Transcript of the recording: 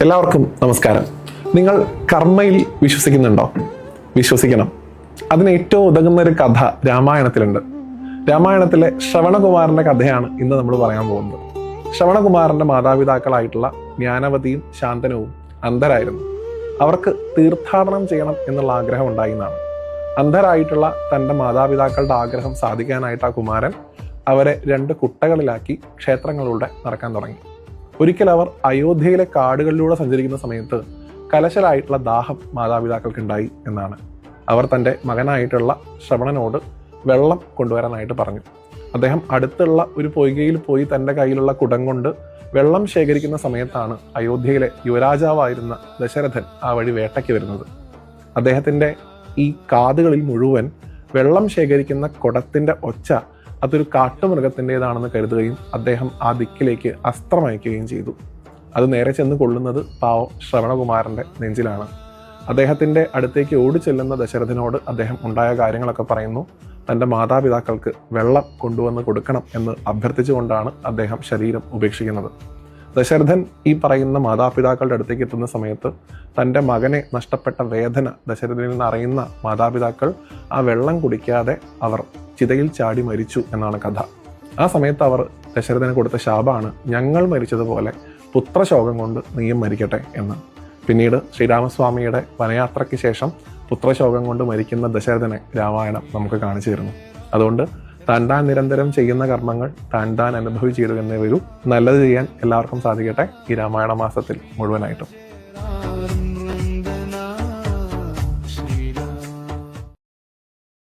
എല്ലാവർക്കും നമസ്കാരം. നിങ്ങൾ കർമ്മയിൽ വിശ്വസിക്കുന്നുണ്ടോ? വിശ്വസിക്കണം. അതിന് ഏറ്റവും ഉതകുന്ന ഒരു കഥ രാമായണത്തിലുണ്ട്. രാമായണത്തിലെ ശ്രവണകുമാരന്റെ കഥയാണ് ഇന്ന് നമ്മൾ പറയാൻ പോകുന്നത്. ശ്രവണകുമാരന്റെ മാതാപിതാക്കളായിട്ടുള്ള ജ്ഞാനവതിയും ശാന്തനുവും അന്ധരായിരുന്നു. അവർക്ക് തീർത്ഥാടനം ചെയ്യണം എന്നുള്ള ആഗ്രഹം ഉണ്ടായി എന്നാണ്. അന്ധരായിട്ടുള്ള തൻ്റെ മാതാപിതാക്കളുടെ ആഗ്രഹം സാധിക്കാനായിട്ട് ആ കുമാരൻ അവരെ 2 കുട്ടകളിലാക്കി ക്ഷേത്രങ്ങളിലൂടെ നടക്കാൻ തുടങ്ങി. ഒരിക്കൽ അവർ അയോധ്യയിലെ കാടുകളിലൂടെ സഞ്ചരിക്കുന്ന സമയത്ത് കലശലായിട്ടുള്ള ദാഹം മാതാപിതാക്കൾക്കുണ്ടായി എന്നാണ്. അവർ തൻ്റെ മകനായിട്ടുള്ള ശ്രവണനോട് വെള്ളം കൊണ്ടുവരാനായിട്ട് പറഞ്ഞു. അദ്ദേഹം അടുത്തുള്ള ഒരു പൊയ്കയിൽ പോയി തൻ്റെ കയ്യിലുള്ള കുടം കൊണ്ട് വെള്ളം ശേഖരിക്കുന്ന സമയത്താണ് അയോധ്യയിലെ യുവരാജാവായിരുന്ന ദശരഥൻ ആ വഴി വേട്ടയ്ക്ക് വരുന്നത്. അദ്ദേഹത്തിൻ്റെ ഈ കാതുകളിൽ മുഴുവൻ വെള്ളം ശേഖരിക്കുന്ന കുടത്തിൻ്റെ ഒച്ച അതൊരു കാട്ടുമൃഗത്തിൻ്റെതാണെന്ന് കരുതുകയും അദ്ദേഹം ആ ദിക്കിലേക്ക് അസ്ത്രമയക്കുകയും ചെയ്തു. അത് നേരെ ചെന്ന് കൊള്ളുന്നത് പാവം ശ്രവണകുമാരൻ്റെ നെഞ്ചിലാണ്. അദ്ദേഹത്തിൻ്റെ അടുത്തേക്ക് ഓടിച്ചെല്ലുന്ന ദശരഥനോട് അദ്ദേഹം ഉണ്ടായ കാര്യങ്ങളൊക്കെ പറയുന്നു. തൻ്റെ മാതാപിതാക്കൾക്ക് വെള്ളം കൊണ്ടുവന്ന് കൊടുക്കണം എന്ന് അഭ്യർത്ഥിച്ചുകൊണ്ടാണ് അദ്ദേഹം ശരീരം ഉപേക്ഷിക്കുന്നത്. ദശരഥൻ ഈ പറയുന്ന മാതാപിതാക്കളുടെ അടുത്തേക്ക് എത്തുന്ന സമയത്ത് തൻ്റെ മകനെ നഷ്ടപ്പെട്ട വേദന ദശരഥനിൽ നിന്ന് അറിയുന്ന മാതാപിതാക്കൾ ആ വെള്ളം കുടിക്കാതെ അവർ ചിതയിൽ ചാടി മരിച്ചു എന്നാണ് കഥ. ആ സമയത്ത് അവർ ദശരഥന് കൊടുത്ത ശാപമാണ്, ഞങ്ങൾ മരിച്ചതുപോലെ പുത്രശോകം കൊണ്ട് നീയും മരിക്കട്ടെ എന്ന്. പിന്നീട് ശ്രീരാമസ്വാമിയുടെ വനയാത്രയ്ക്ക് ശേഷം പുത്രശോകം കൊണ്ട് മരിക്കുന്ന ദശരഥനെ രാമായണം നമുക്ക് കാണിച്ചു തരുന്നു. അതുകൊണ്ട് താൻ നിരന്തരം ചെയ്യുന്ന കർമ്മങ്ങൾ താൻ അനുഭവിച്ചിടുക എന്നേ വരൂ. നല്ലത് ചെയ്യാൻ എല്ലാവർക്കും സാധിക്കട്ടെ ഈ രാമായണ മാസത്തിൽ മുഴുവനായിട്ടും.